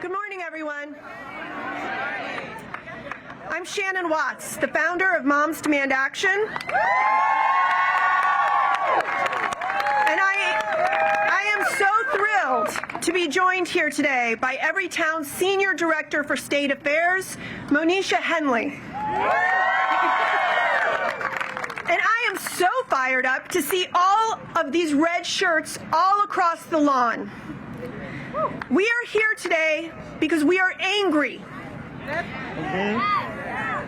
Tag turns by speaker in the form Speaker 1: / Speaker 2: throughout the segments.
Speaker 1: Good morning, everyone. I'm Shannon Watts, the founder of Moms Demand Action. And I am so thrilled to be joined here today by Everytown's Senior Director for State Affairs, Monisha Henley. And I am so fired up to see all of these red shirts all across the lawn. We are here today because we are angry.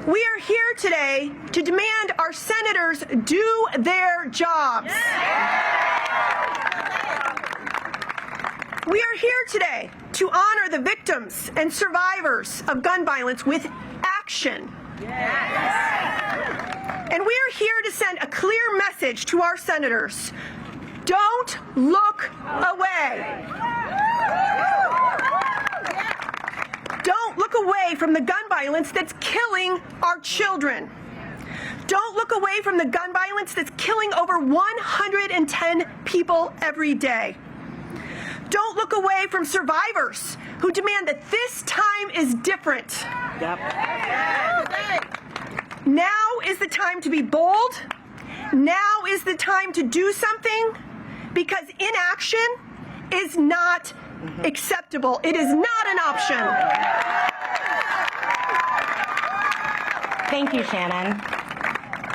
Speaker 1: We are here today to demand our senators do their jobs. We are here today to honor the victims and survivors of gun violence with action. And we are here to send a clear message to our senators. Don't look away. Don't look away from the gun violence that's killing our children. Don't look away from the gun violence that's killing over 110 people every day. Don't look away from survivors who demand that this time is different. Yep. Now is the time to be bold. Now is the time to do something, because inaction is not acceptable. It is not an option.
Speaker 2: Thank you, Shannon.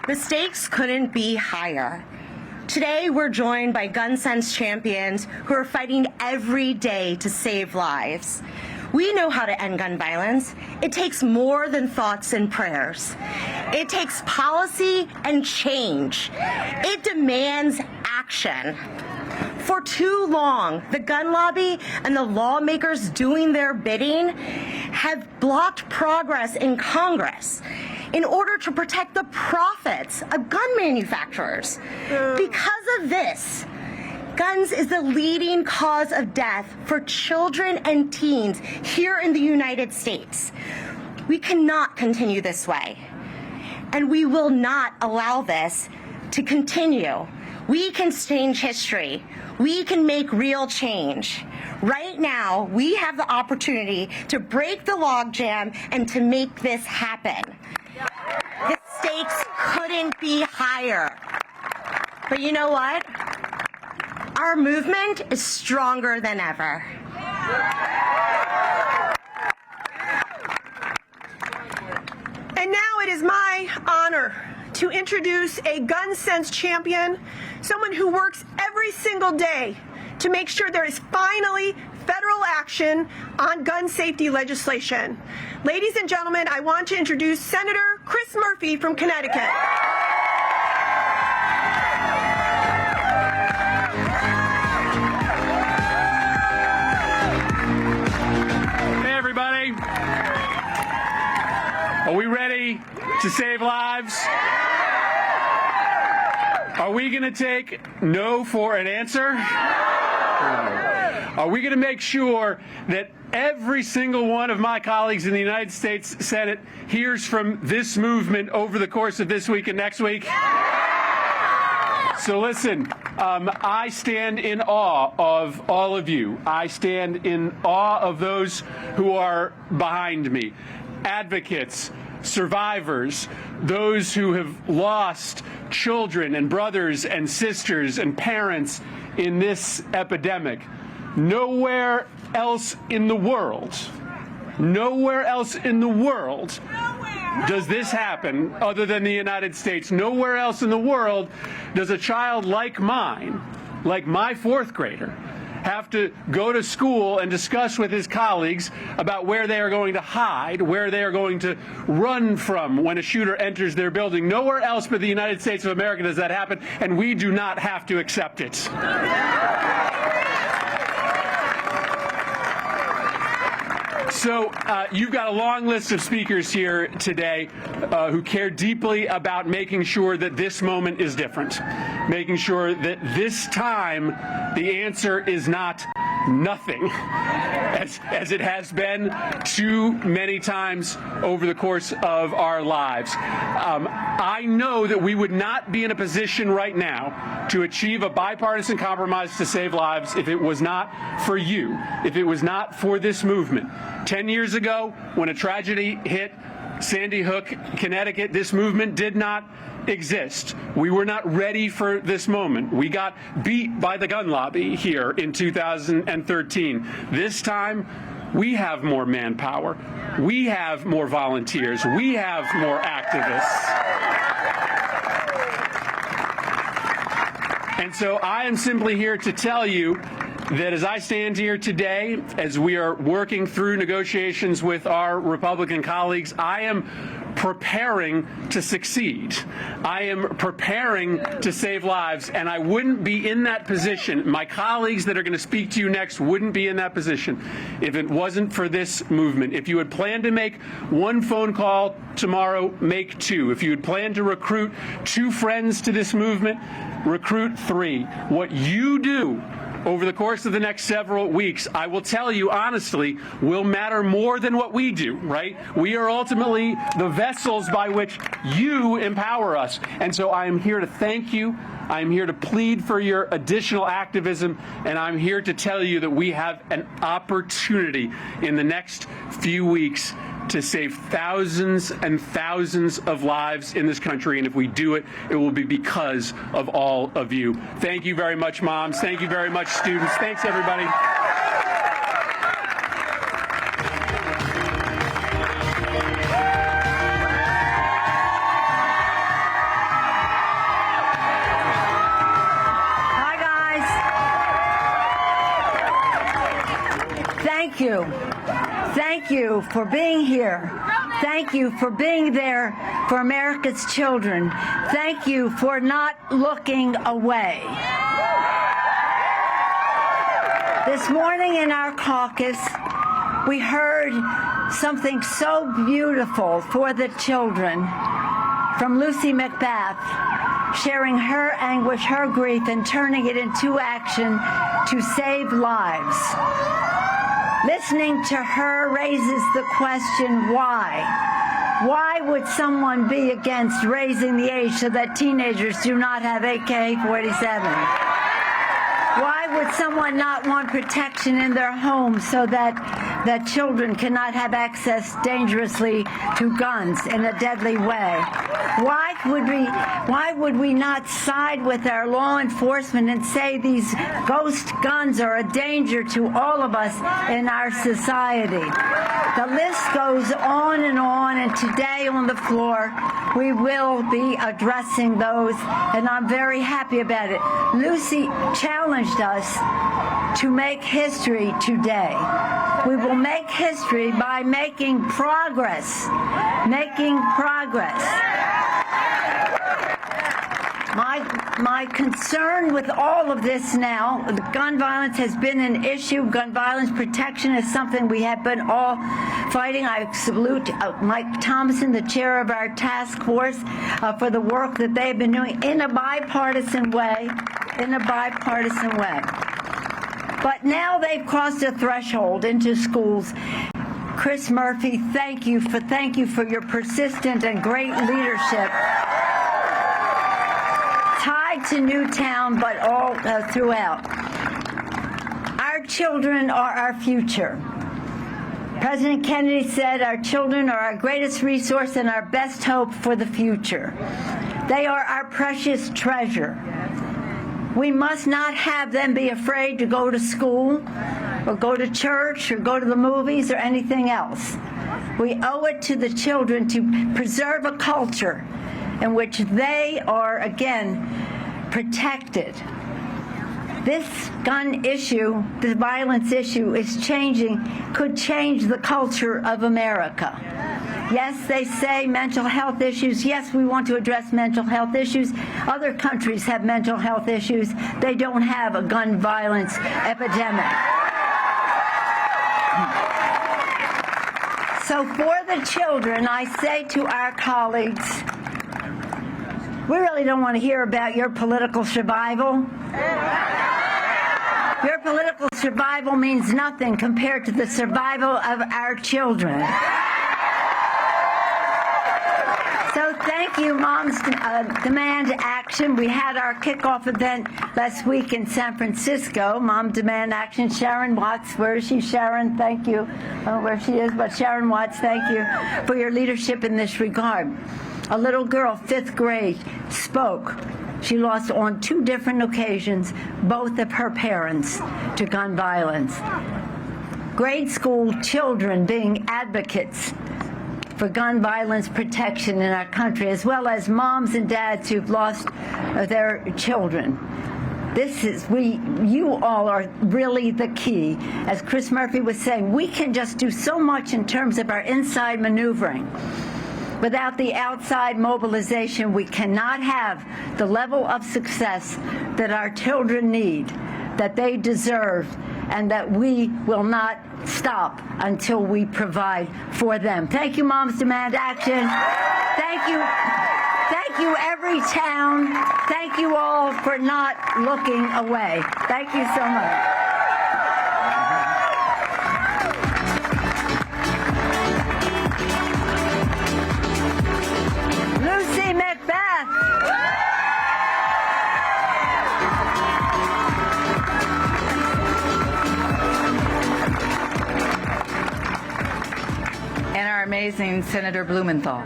Speaker 2: The stakes couldn't be higher. Today, we're joined by gun sense champions who are fighting every day to save lives. We know how to end gun violence. It takes more than thoughts and prayers. It takes policy and change. It demands action. For too long, the gun lobby and the lawmakers doing their bidding have blocked progress in Congress in order to protect the profits of gun manufacturers. Because of this, guns is the leading cause of death for children and teens here in the United States. We cannot continue this way, and we will not allow this to continue. We can change history. We can make real change. Right now, we have the opportunity to break the logjam and to make this happen. The stakes couldn't be higher. But you know what? Our movement is stronger than ever.
Speaker 1: And now it is my honor to introduce a gun sense champion, someone who works every single day to make sure there is finally federal action on gun safety legislation. Ladies and gentlemen, I want to introduce Senator Chris Murphy from Connecticut.
Speaker 3: Hey, everybody. Are we ready to save lives? Are we going to take no for an answer? Are we going to make sure that every single one of my colleagues in the United States Senate hears from this movement over the course of this week and next week? So listen, I stand in awe of all of you. I stand in awe of those who are behind me. Advocates, survivors, those who have lost children and brothers and sisters and parents in this epidemic. Nowhere else in the world does this happen other than the United States. Nowhere else in the world does a child like mine, like my fourth grader, have to go to school and discuss with his colleagues about where they are going to hide, where they are going to run from when a shooter enters their building. Nowhere else but the United States of America does that happen, and we do not have to accept it. So you've got a long list of speakers here today who care deeply about making sure that this moment is different, making sure that this time the answer is not nothing, as it has been too many times over the course of our lives. I know that we would not be in a position right now to achieve a bipartisan compromise to save lives if it was not for you, if it was not for this movement. 10 years ago, when a tragedy hit Sandy Hook, Connecticut, this movement did not exist. We were not ready for this moment. We got beat by the gun lobby here in 2013. This time, we have more manpower. We have more volunteers. We have more activists. And so I am simply here to tell you that as I stand here today, as we are working through negotiations with our Republican colleagues, I am preparing to succeed. I am preparing to save lives, and I wouldn't be in that position. My colleagues that are going to speak to you next wouldn't be in that position if it wasn't for this movement. If you had planned to make one phone call tomorrow, make two. If you had planned to recruit 2 friends to this movement, recruit 3. What you do over the course of the next several weeks, I will tell you honestly, will matter more than what we do, right? We are ultimately the vessels by which you empower us. And so I am here to thank you. I'm here to plead for your additional activism, and I'm here to tell you that we have an opportunity in the next few weeks to save thousands and thousands of lives in this country. And if we do it, it will be because of all of you. Thank you very much, moms. Thank you very much, students. Thanks, everybody.
Speaker 4: Hi, guys. Thank you. Thank you for being here. Thank you for being there for America's children. Thank you for not looking away. This morning in our caucus, we heard something so beautiful for the children from Lucy McBath, sharing her anguish, her grief, and turning it into action to save lives. Listening to her raises the question, why? Why would someone be against raising the age so that teenagers do not have AK-47? Why would someone not want protection in their homes so that children cannot have access dangerously to guns in a deadly way? Why would we not side with our law enforcement and say these ghost guns are a danger to all of us in our society? The list goes on, and today on the floor we will be addressing those, and I'm very happy about it. Lucy challenged us to make history today. We will make history by making progress. My concern with all of this now, gun violence has been an issue. Gun violence protection is something we have been all fighting. I salute Mike Thompson, the chair of our task force, for the work that they've been doing in a bipartisan way. But now they've crossed a threshold into schools. Chris Murphy, thank you for your persistent and great leadership. Tied to Newtown, but all throughout. Our children are our future. President Kennedy said our children are our greatest resource and our best hope for the future. They are our precious treasure. We must not have them be afraid to go to school or go to church or go to the movies or anything else. We owe it to the children to preserve a culture in which they are, again, protected. This gun issue, this violence issue is could change the culture of America. Yes, they say mental health issues. Yes, we want to address mental health issues. Other countries have mental health issues. They don't have a gun violence epidemic. So for the children, I say to our colleagues, we really don't want to hear about your political survival. Your political survival means nothing compared to the survival of our children. So thank you, Moms Demand Action. We had our kickoff event last week in San Francisco. Mom Demand Action. Sharon Watts, where is she? Sharon, thank you. I don't know where she is, but Sharon Watts, thank you for your leadership in this regard. A little girl, 5th grade, spoke. She lost on 2 different occasions both of her parents to gun violence. Grade school children being advocates for gun violence protection in our country, as well as moms and dads who've lost their children. You all are really the key. As Chris Murphy was saying, we can just do so much in terms of our inside maneuvering. Without the outside mobilization, we cannot have the level of success that our children need, that they deserve, and that we will not stop until we provide for them. Thank you, Moms Demand Action. Thank you. Thank you, every town. Thank you all for not looking away. Thank you so much. Lucy Macbeth.
Speaker 5: And our amazing Senator Blumenthal.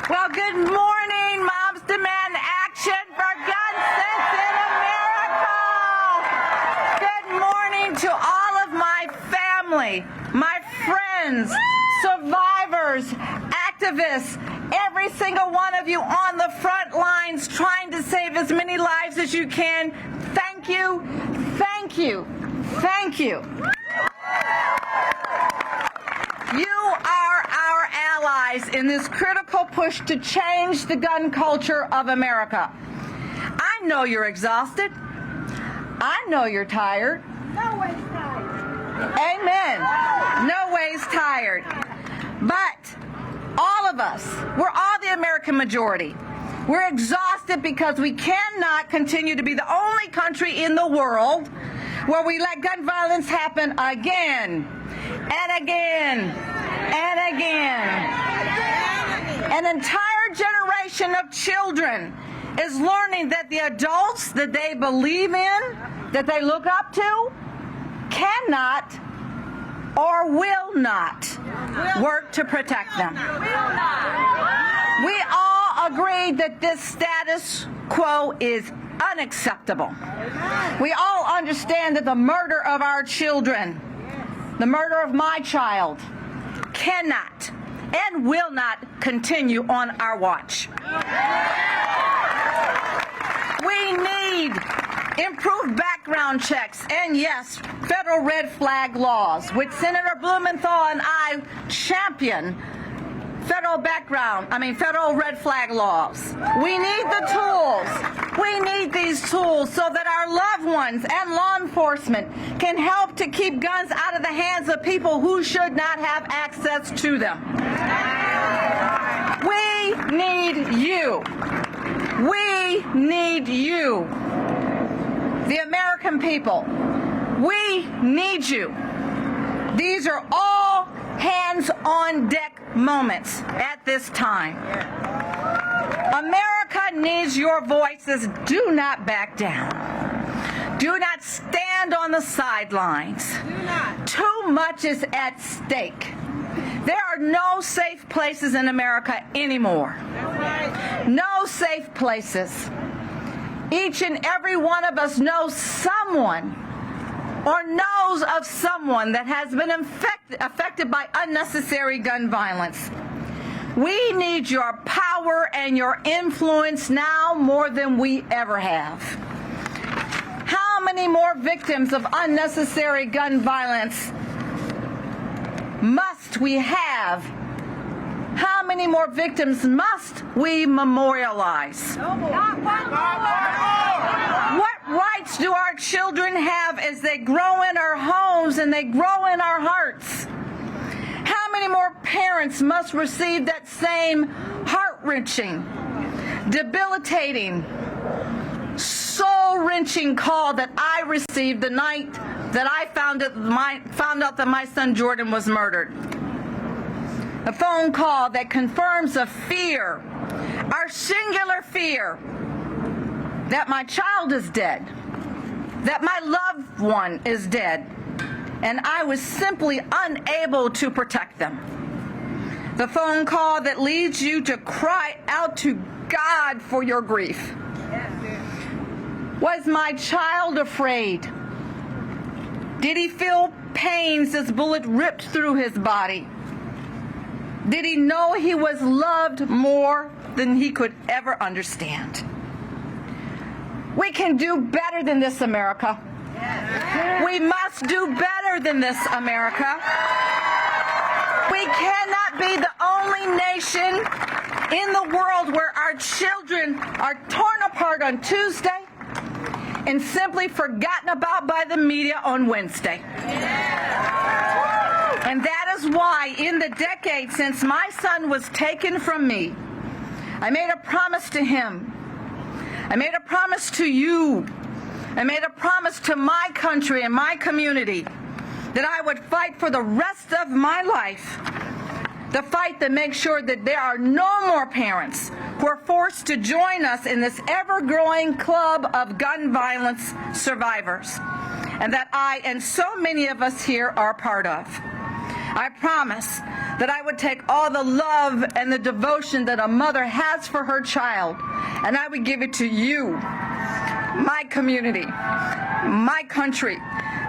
Speaker 5: Well, good morning, Moms Demand Action for Gun Sense in America. Good morning to all of my family, my friends, survivors, activists, every single one of you on the front lines trying to save as many lives as you can. Thank you, thank you, thank you. You are our allies in this critical push to change the gun culture of America. I know you're exhausted. I know you're tired.
Speaker 1: No one's tired.
Speaker 5: Amen. No way's tired. But all of us, we're all the American majority. We're exhausted because we cannot continue to be the only country in the world where we let gun violence happen again and again and again. An entire generation of children is learning that the adults that they believe in, that they look up to, cannot or will not work to protect them. We all agree that this status quo is unacceptable. We all understand that the murder of our children, the murder of my child, cannot and will not continue on our watch. We need improved background checks and, yes, federal red flag laws, which Senator Blumenthal and I champion. Federal red flag laws. We need the tools. We need these tools so that our loved ones and law enforcement can help to keep guns out of the hands of people who should not have access to them. We need you. We need you. The American people. We need you. These are all hands-on-deck moments at this time. America needs your voices. Do not back down. Do not stand on the sidelines. Too much is at stake. There are no safe places in America anymore. No safe places. Each and every one of us knows someone or knows of someone that has been affected by unnecessary gun violence. We need your power and your influence now more than we ever have. How many more victims of unnecessary gun violence must we have? How many more victims must we memorialize? What rights do our children have as they grow in our homes and they grow in our hearts? How many more parents must receive that same heart-wrenching, debilitating, soul-wrenching call that I received the night that I found out that my son Jordan was murdered. A phone call that confirms a fear, our singular fear, that my child is dead, that my loved one is dead, and I was simply unable to protect them. The phone call that leads you to cry out to God for your grief. Was my child afraid? Did he feel pains as bullet ripped through his body? Did he know he was loved more than he could ever understand? We can do better than this, America. We must do better than this, America. We cannot be the only nation in the world where our children are torn apart on Tuesday and simply forgotten about by the media on Wednesday. And that is why, in the decade since my son was taken from me, I made a promise to him. I made a promise to you. I made a promise to my country and my community that I would fight for the rest of my life. The fight that makes sure that there are no more parents who are forced to join us in this ever-growing club of gun violence survivors, and that I and so many of us here are part of. I promise that I would take all the love and the devotion that a mother has for her child, and I would give it to you, my community, my country,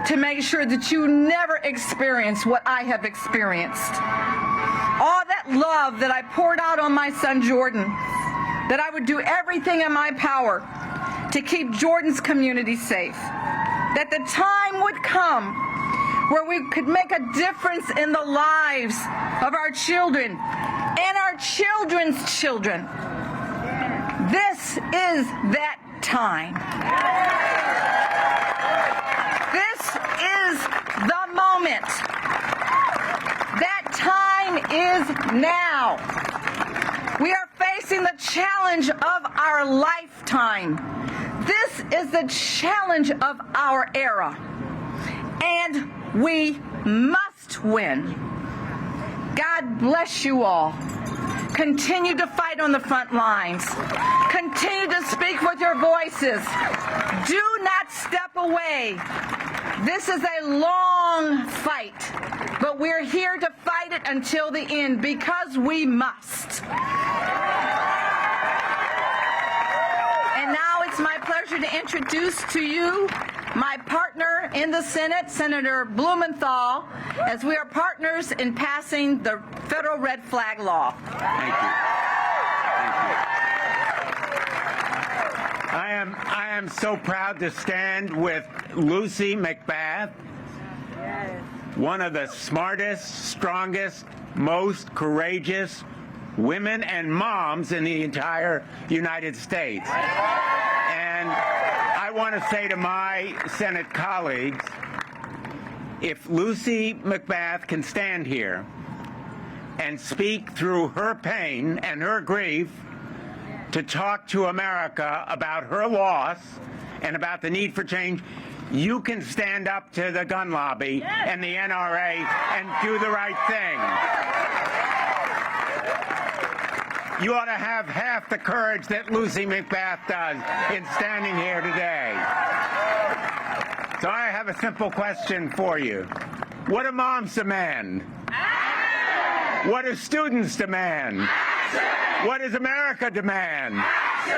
Speaker 5: to make sure that you never experience what I have experienced. All that love that I poured out on my son Jordan, that I would do everything in my power to keep Jordan's community safe, that the time would come where we could make a difference in the lives of our children and our children's children. This is that time. This is the moment. That time is now. We are facing the challenge of our lifetime. This is the challenge of our era. And we must win. God bless you all. Continue to fight on the front lines. Continue to speak with your voices. Do not step away. This is a long fight, but we're here to fight it until the end because we must. And now it's my pleasure to introduce to you my partner in the Senate, Senator Blumenthal, as we are partners in passing the federal red flag law.
Speaker 6: Thank you. I am so proud to stand with Lucy McBath, one of the smartest, strongest, most courageous women and moms in the entire United States. And I want to say to my Senate colleagues, if Lucy McBath can stand here and speak through her pain and her grief to talk to America about her loss and about the need for change, you can stand up to the gun lobby and the NRA and do the right thing. You ought to have half the courage that Lucy McBath does in standing here today. So I have a simple question for you. What do moms demand? Action! What do students demand? Action! What does America demand? Action!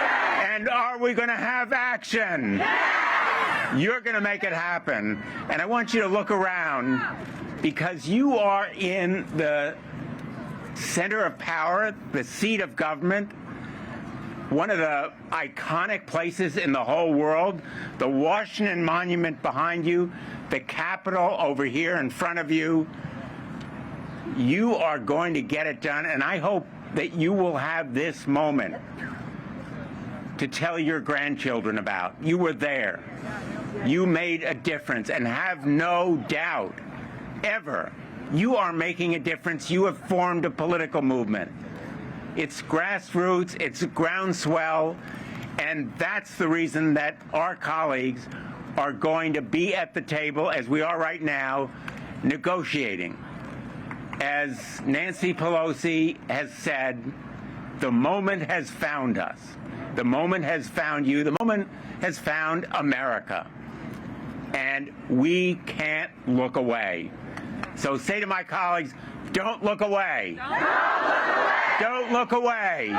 Speaker 6: And are we going to have action? Yes! You're going to make it happen. And I want you to look around because you are in the center of power, the seat of government, one of the iconic places in the whole world, the Washington Monument behind you, the Capitol over here in front of you. You are going to get it done, and I hope that you will have this moment to tell your grandchildren about. You were there. You made a difference, and have no doubt, ever, you are making a difference. You have formed a political movement. It's grassroots, it's groundswell, And that's the reason that our colleagues are going to be at the table, as we are right now, negotiating. As Nancy Pelosi has said, the moment has found us. The moment has found you. The moment has found America. And we can't look away. So say to my colleagues, don't look away. Don't look away.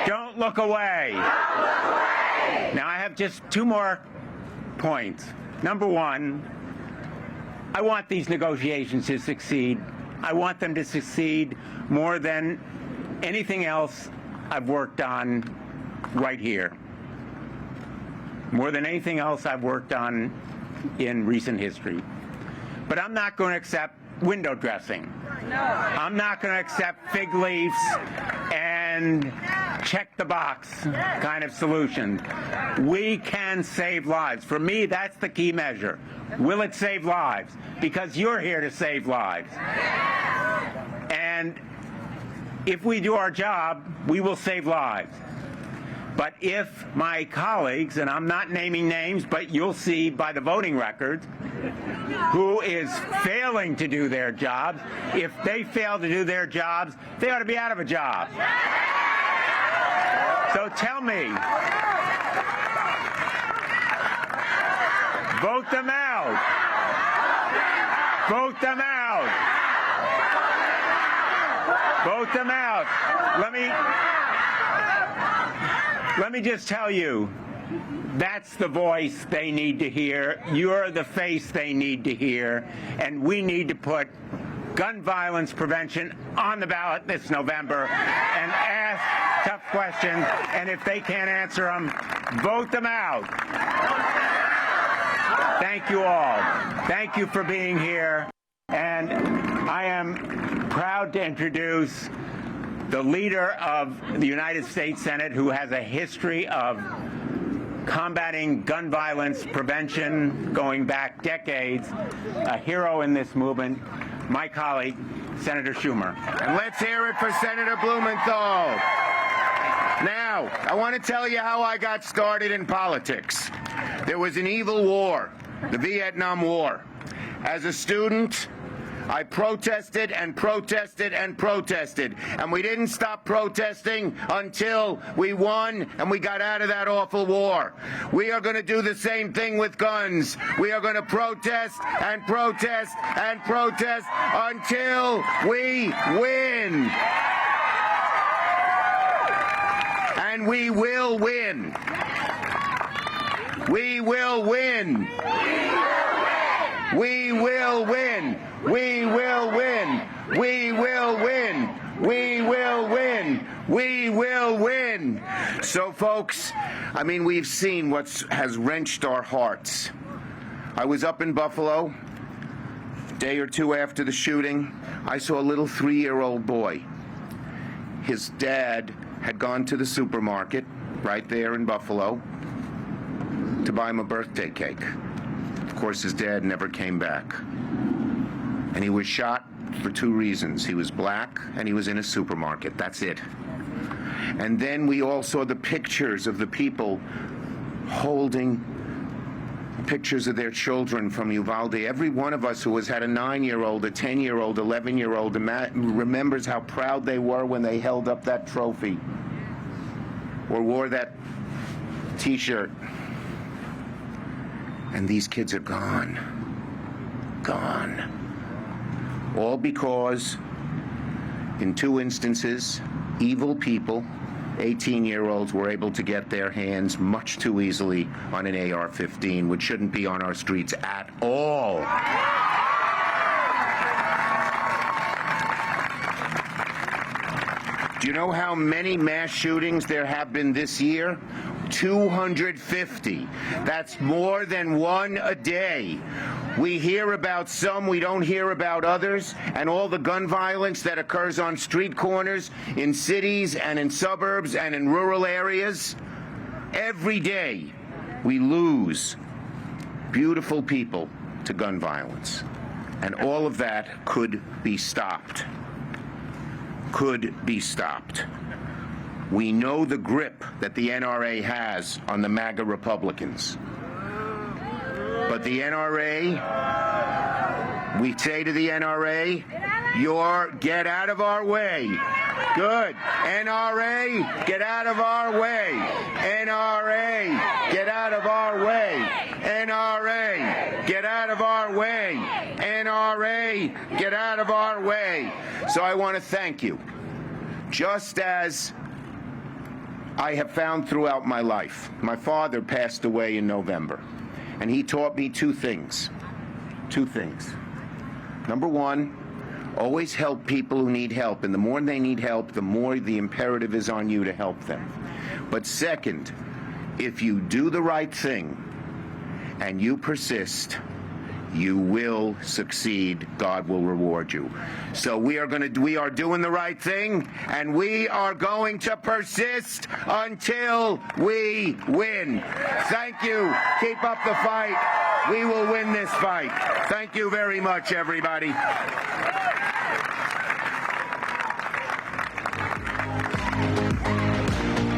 Speaker 6: Don't look away. Now, I have just two more points. Number one, I want these negotiations to succeed. I want them to succeed more than anything else I've worked on right here. More than anything else I've worked on in recent history. But I'm not going to accept window dressing. No. I'm not going to accept fig leaves and check the box kind of solutions. We can save lives. For me, that's the key measure. Will it save lives? Because you're here to save lives. And if we do our job, we will save lives. But if my colleagues, and I'm not naming names, but you'll see by the voting records, who is failing to do their jobs, if they fail to do their jobs, they ought to be out of a job. So tell me, vote them out. Vote them out. Vote them out. Let me just tell you, that's the voice they need to hear. You're the face they need to hear. And we need to put gun violence prevention on the ballot this November and ask tough questions. And if they can't answer them, vote them out. Thank you all. Thank you for being here. And I am proud to introduce the leader of the United States Senate, who has a history of combating gun violence prevention going back decades, a hero in this movement, my colleague, Senator Schumer.
Speaker 7: And let's hear it for Senator Blumenthal. Now, I want to tell you how I got started in politics. There was an evil war, the Vietnam War. As a student, I protested and protested and protested, and we didn't stop protesting until we won and we got out of that awful war. We are going to do the same thing with guns. We are going to protest and protest and protest until we win. And we will win. We will win. We will win. We will win. We will win. We will win. We will win. So, folks, I mean, we've seen what has wrenched our hearts. I was up in Buffalo a day or two after the shooting. I saw a little 3-year-old boy. His dad had gone to the supermarket right there in Buffalo to buy him a birthday cake. Of course, his dad never came back. And he was shot for 2 reasons. He was black and he was in a supermarket. That's it. And then we all saw the pictures of the people holding pictures of their children from Uvalde. Every one of us who has had a 9-year-old, a 10-year-old, 11-year-old remembers how proud they were when they held up that trophy or wore that T-shirt. And these kids are gone. Gone. All because, in 2 instances, evil people, 18-year-olds, were able to get their hands much too easily on an AR-15, which shouldn't be on our streets at all. Do you know how many mass shootings there have been this year? 250. That's more than 1 a day. We hear about some, we don't hear about others, and all the gun violence that occurs on street corners, in cities and in suburbs and in rural areas. Every day we lose beautiful people to gun violence. And all of that could be stopped. Could be stopped. We know the grip that the NRA has on the MAGA Republicans. But the NRA, we say to the NRA, get out of our way. Good. NRA, get out of our way. NRA, get out of our way. NRA, get out of our way. NRA, get out of our way. So I want to thank you. Just as I have found throughout my life, my father passed away in November, and he taught me two things. Number one, always help people who need help, and the more they need help, the more the imperative is on you to help them. But second, if you do the right thing and you persist, you will succeed. God will reward you. So we are doing the right thing, and we are going to persist until we win. Thank you. Keep up the fight. We will win this fight. Thank you very much, everybody.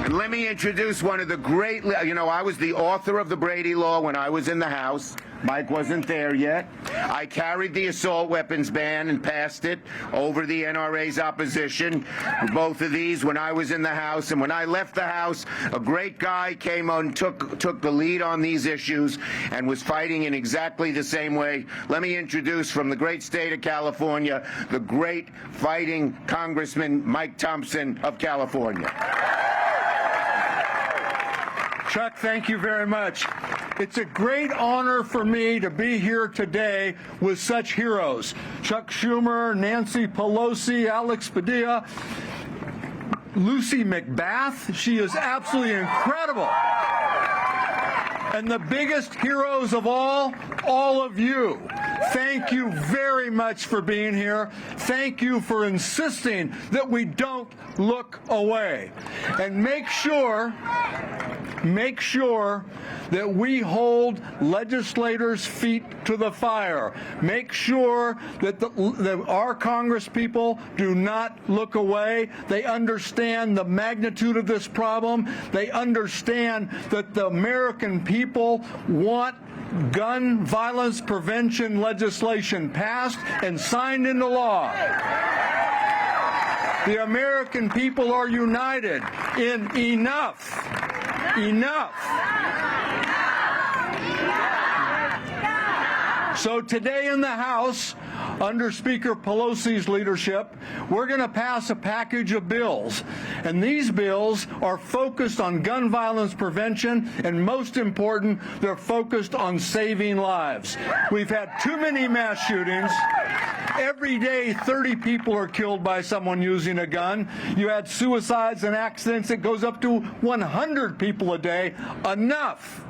Speaker 7: Let me introduce one of the great, I was the author of the Brady Law when I was in the House. Mike wasn't there yet. I carried the assault weapons ban and passed it over the NRA's opposition. Both of these when I was in the House. And when I left the House, a great guy came on, took the lead on these issues and was fighting in exactly the same way. Let me introduce from the great state of California, the great fighting Congressman Mike Thompson of California.
Speaker 3: Chuck, thank you very much. It's a great honor for me to be here today with such heroes. Chuck Schumer, Nancy Pelosi, Alex Padilla, Lucy McBath. She is absolutely incredible. And the biggest heroes of all of you. Thank you very much for being here. Thank you for insisting that we don't look away. And make sure that we hold legislators' feet to the fire. Make sure that our Congress people do not look away. They understand the magnitude of this problem. They understand that the American people want gun violence prevention legislation passed and signed into law. The American people are united in enough. So today in the House, under Speaker Pelosi's leadership, we're going to pass a package of bills. And these bills are focused on gun violence prevention, and most important, they're focused on saving lives. We've had too many mass shootings. Every day, 30 people are killed by someone using a gun. You had suicides and accidents. It goes up to 100 people a day. Enough.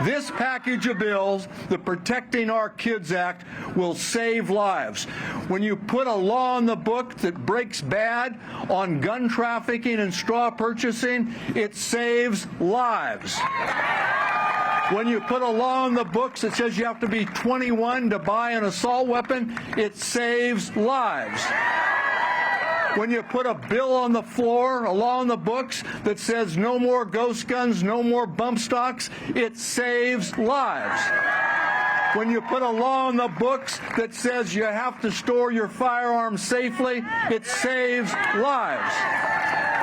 Speaker 3: This package of bills, the Protecting Our Kids Act, will save lives. When you put a law on the book that breaks bad on gun trafficking and straw purchasing, it saves lives. When you put a law in the books that says you have to be 21 to buy an assault weapon, it saves lives. When you put a bill on the floor, a law in the books that says no more ghost guns, no more bump stocks, it saves lives. When you put a law in the books that says you have to store your firearms safely, it saves lives.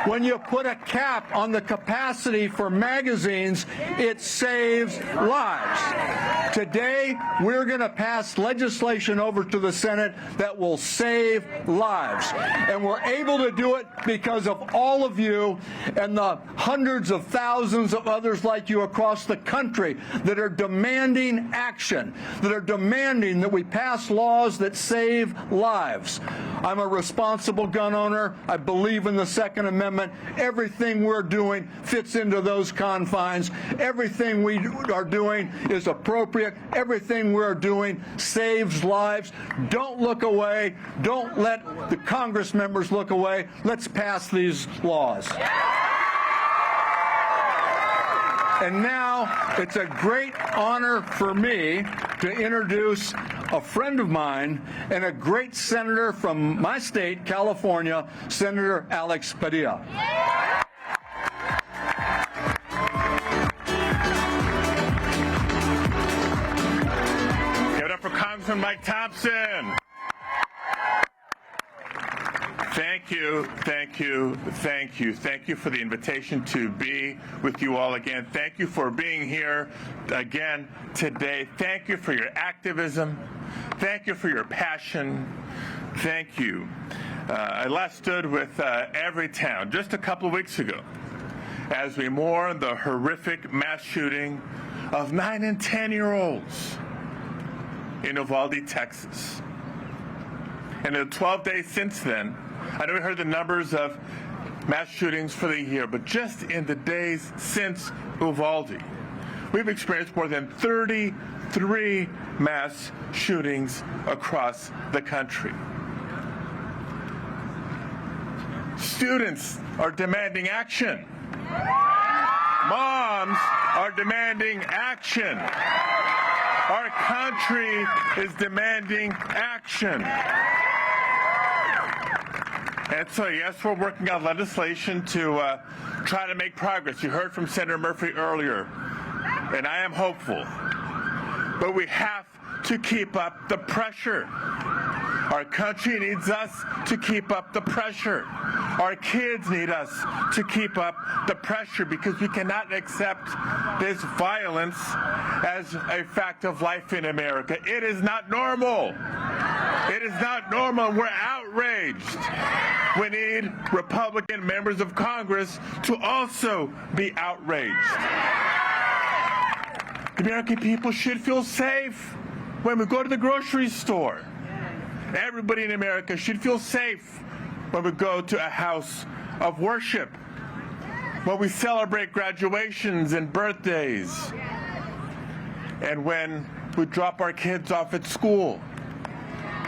Speaker 3: When you put a cap on the capacity for magazines, it saves lives. Today, we're going to pass legislation over to the Senate that will save lives. And we're able to do it because of all of you and the hundreds of thousands of others like you across the country that are demanding action, that are demanding that we pass laws that save lives. I'm a responsible gun owner. I believe in the Second Amendment. Everything we're doing fits into those confines. Everything we are doing is appropriate. Everything we're doing saves lives. Don't look away. Don't let the Congress members look away. Let's pass these laws. And now it's a great honor for me to introduce a friend of mine and a great senator from my state, California, Senator Alex Padilla.
Speaker 8: Congressman Mike Thompson. Thank you, thank you, thank you. Thank you for the invitation to be with you all again. Thank you for being here again today. Thank you for your activism. Thank you for your passion. Thank you. I last stood with Everytown just a couple of weeks ago as we mourn the horrific mass shooting of 9 and 10-year-olds in Uvalde, Texas. And in the 12 days since then, I know we heard the numbers of mass shootings for the year, but just in the days since Uvalde, we've experienced more than 33 mass shootings across the country. Students are demanding action. Moms are demanding action. Our country is demanding action. And so, yes, we're working on legislation to try to make progress. You heard from Senator Murphy earlier, and I am hopeful. But we have to keep up the pressure. Our country needs us to keep up the pressure. Our kids need us to keep up the pressure because we cannot accept this violence as a fact of life in America. It is not normal. It is not normal. We're outraged. We need Republican members of Congress to also be outraged. The American people should feel safe when we go to the grocery store. Everybody in America should feel safe when we go to a house of worship, when we celebrate graduations and birthdays, and when we drop our kids off at school.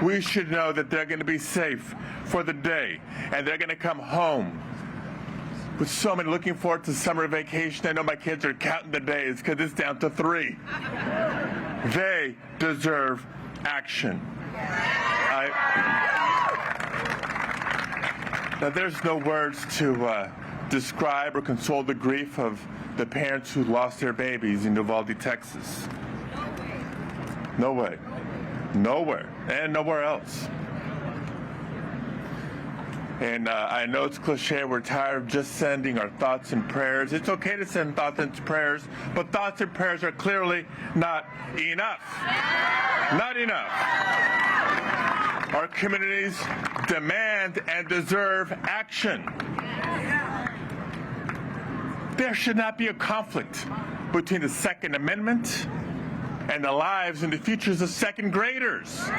Speaker 8: We should know that they're going to be safe for the day, and they're going to come home with so many looking forward to summer vacation. I know my kids are counting the days because it's down to 3. They deserve action. Now, there's no words to describe or console the grief of the parents who lost their babies in Uvalde, Texas. No way. Nowhere. And nowhere else. And I know it's cliche, we're tired of just sending our thoughts and prayers. It's okay to send thoughts and prayers, but thoughts and prayers are clearly not enough. Not enough. Our communities demand and deserve action. There should not be a conflict between the Second Amendment and the lives and the futures of second graders.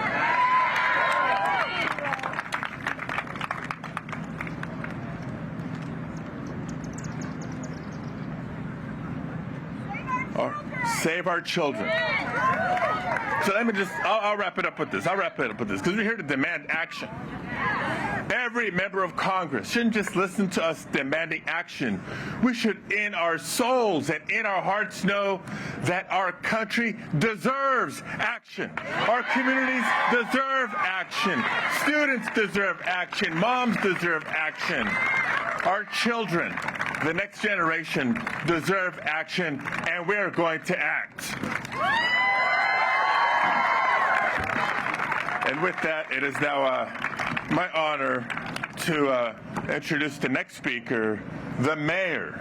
Speaker 8: Save our children. So let me just, I'll wrap it up with this. Because we're here to demand action. Every member of Congress shouldn't just listen to us demanding action. We should in our souls and in our hearts know that our country deserves action. Our communities deserve action. Students deserve action. Moms deserve action. Our children, the next generation, deserve action, and we're going to act. And with that, it is now my honor to introduce the next speaker, the Mayor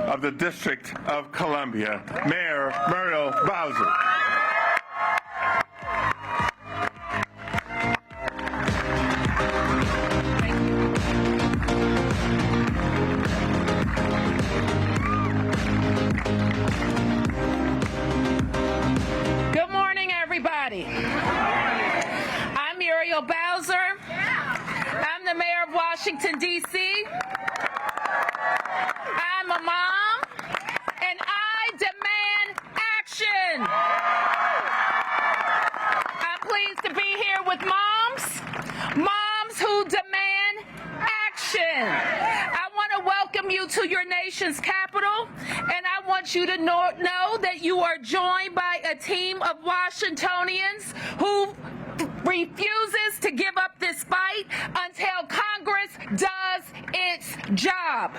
Speaker 8: of the District of Columbia, Mayor Muriel Bowser.
Speaker 9: Good morning, everybody. I'm Muriel Bowser. I'm the mayor of Washington, D.C. I'm a mom, and I demand action. I'm pleased to be here with moms who demand action. I want to welcome you to your nation's capital, and I want you to know that you are joined by a team of Washingtonians who refuses to give up this fight until Congress does its job.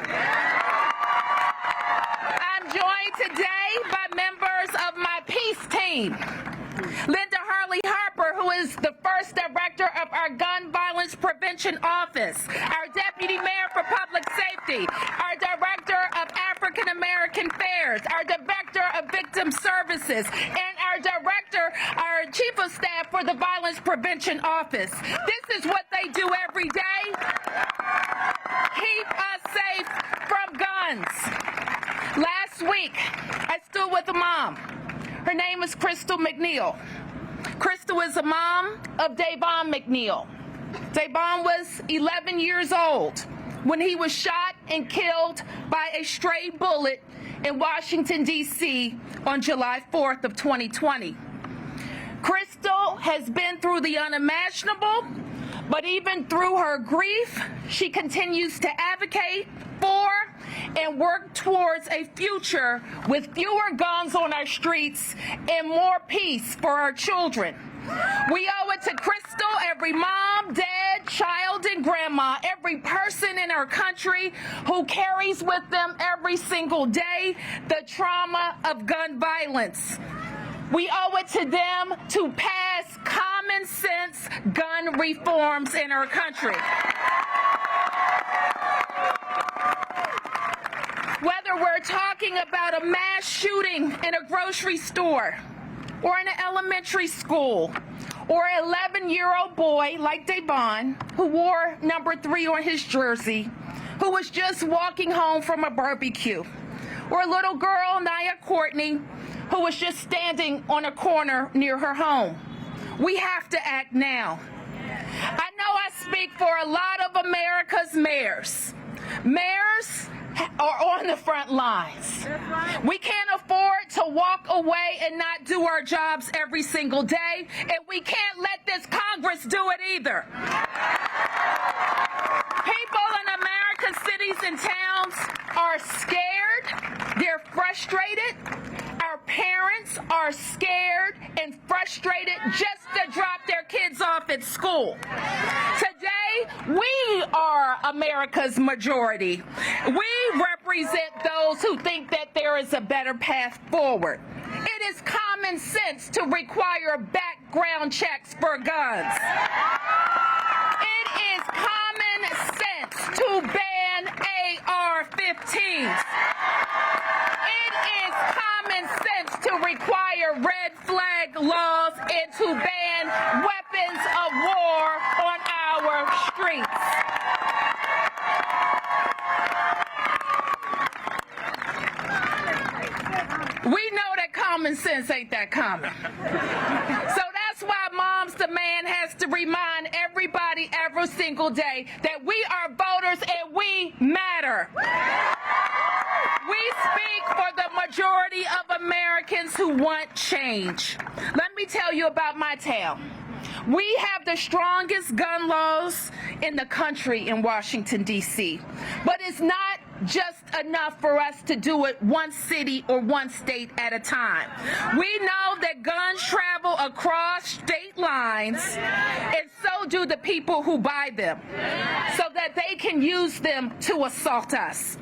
Speaker 9: I'm joined today by members of my peace team. Linda Harley Harper Bowser, who is the first director of our Gun Violence Prevention Office, our Deputy Mayor for Public Safety, our Director of African American Affairs, our Director of Victim Services, and our Chief of Staff for the Violence Prevention Office. This is what they do every day. Keep us safe from guns. Last week, I stood with a mom. Her name is Crystal McNeil. Crystal is a mom of Davon McNeil. Davon was 11 years old when he was shot and killed by a stray bullet in Washington, D.C. on July 4th of 2020. Crystal has been through the unimaginable, but even through her grief, she continues to advocate for and work towards a future with fewer guns on our streets and more peace for our children. We owe it to Crystal, every mom, dad, child, and grandma, every person in our country who carries with them every single day the trauma of gun violence. We owe it to them to pass common sense gun reforms in our country. Whether we're talking about a mass shooting in a grocery store, or in an elementary school, or an 11-year-old boy like Davon, who wore number 3 on his jersey, who was just walking home from a barbecue, or a little girl, Nia Courtney, who was just standing on a corner near her home. We have to act now. I know I speak for a lot of America's mayors. Mayors are on the front lines. We can't afford to walk away and not do our jobs every single day, and we can't let this Congress do it either. People in America's cities and towns are scared. They're frustrated. Our parents are scared and frustrated just to drop their kids off at school. Today, we are America's majority. We represent those who think that there is a better path forward. It is common sense to require background checks for guns. It is common sense to ban AR-15s. It is common sense to require red flag laws and to ban weapons of war on our streets. We know that common sense ain't that common. So that's why Moms Demand has to remind everybody every single day that we are voters and we matter. We speak for the majority of Americans who want change. Let me tell you about my town. We have the strongest gun laws in the country in Washington, D.C., but it's not just enough for us to do it one city or one state at a time. We know that guns travel across state lines, and so do the people who buy them, so that they can use them to assault us.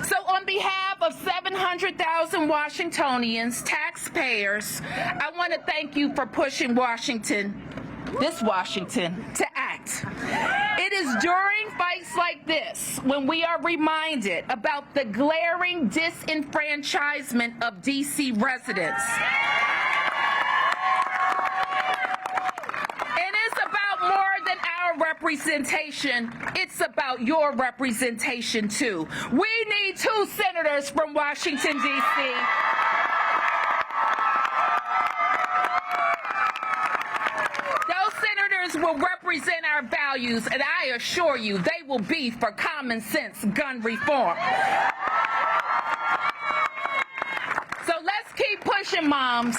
Speaker 9: So on behalf of 700,000 Washingtonians, taxpayers, I want to thank you for pushing this Washington, to act. It is during fights like this when we are reminded about the glaring disenfranchisement of D.C. residents. It is about more than our representation. It's about your representation, too. We need 2 senators from Washington, D.C. Will represent our values, and I assure you they will be for common sense gun reform. So let's keep pushing, moms.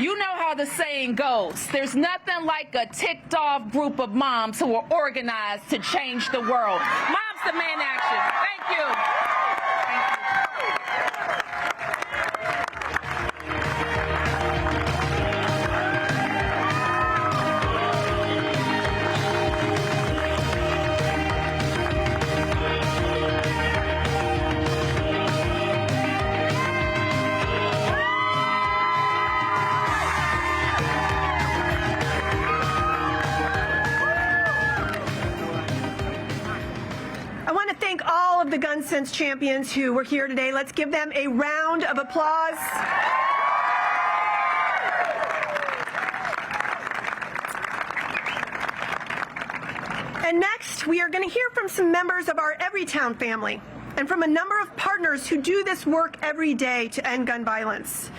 Speaker 9: You know how the saying goes. There's nothing like a ticked off group of moms who are organized to change the world. Moms demand action. Thank you.
Speaker 1: the Gun Sense champions who were here today. Let's give them a round of applause. And next, we are going to hear from some members of our Everytown family and from a number of partners who do this work every day to end gun violence.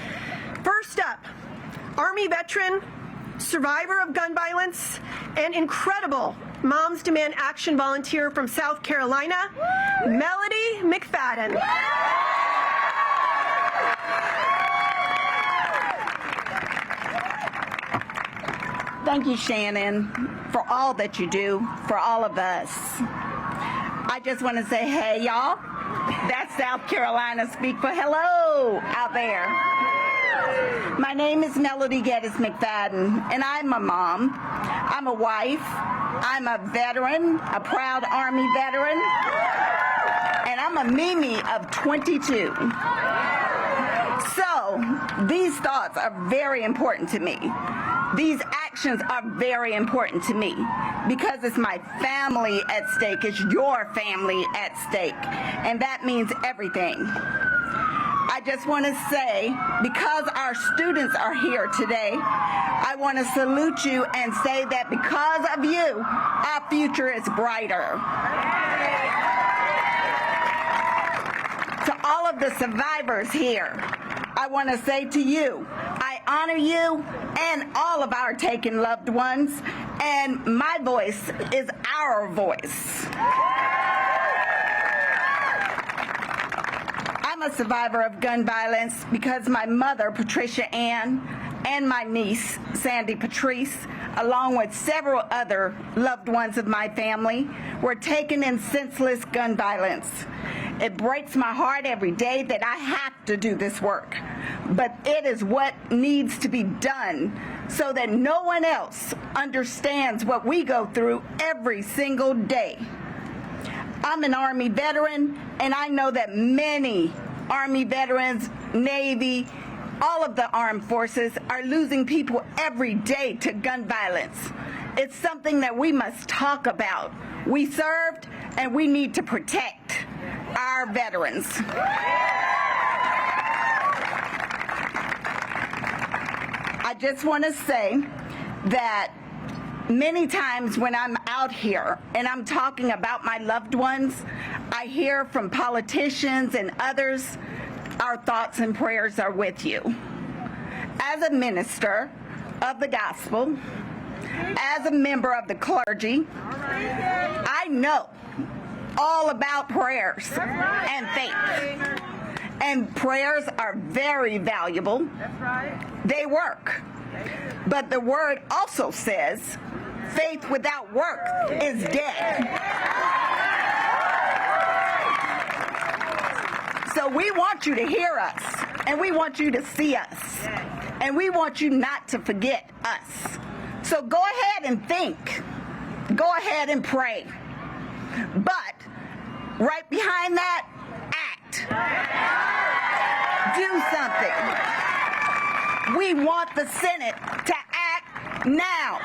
Speaker 1: First up, Army veteran, survivor of gun violence, and incredible Moms Demand Action volunteer from South Carolina, Melody McFadden.
Speaker 10: Thank you, Shannon, for all that you do for all of us. I just want to say, hey, y'all, that's South Carolina speak for hello out there. My name is Melody Geddes McFadden, and I'm a mom. I'm a wife. I'm a veteran, a proud Army veteran, and I'm a Mimi of 22. So these thoughts are very important to me. These actions are very important to me because it's my family at stake. It's your family at stake, and that means everything. I just want to say, because our students are here today, I want to salute you and say that because of you, our future is brighter. To all of the survivors here, I want to say to you, I honor you and all of our taken loved ones, and my voice is our voice. I'm a survivor of gun violence because my mother, Patricia Ann, and my niece, Sandy Patrice, along with several other loved ones of my family, were taken in senseless gun violence. It breaks my heart every day that I have to do this work, but it is what needs to be done so that no one else understands what we go through every single day. I'm an Army veteran, and I know that many Army veterans, Navy, all of the armed forces are losing people every day to gun violence. It's something that we must talk about. We served, and we need to protect our veterans. I just want to say that many times when I'm out here and I'm talking about my loved ones, I hear from politicians and others, our thoughts and prayers are with you. As a minister of the gospel, as a member of the clergy, I know all about prayers and faith. And prayers are very valuable. They work. But the word also says, faith without work is dead. So we want you to hear us, and we want you to see us, and we want you not to forget us. So go ahead and think. Go ahead and pray. But right behind that, act. Do something. We want the Senate to act now.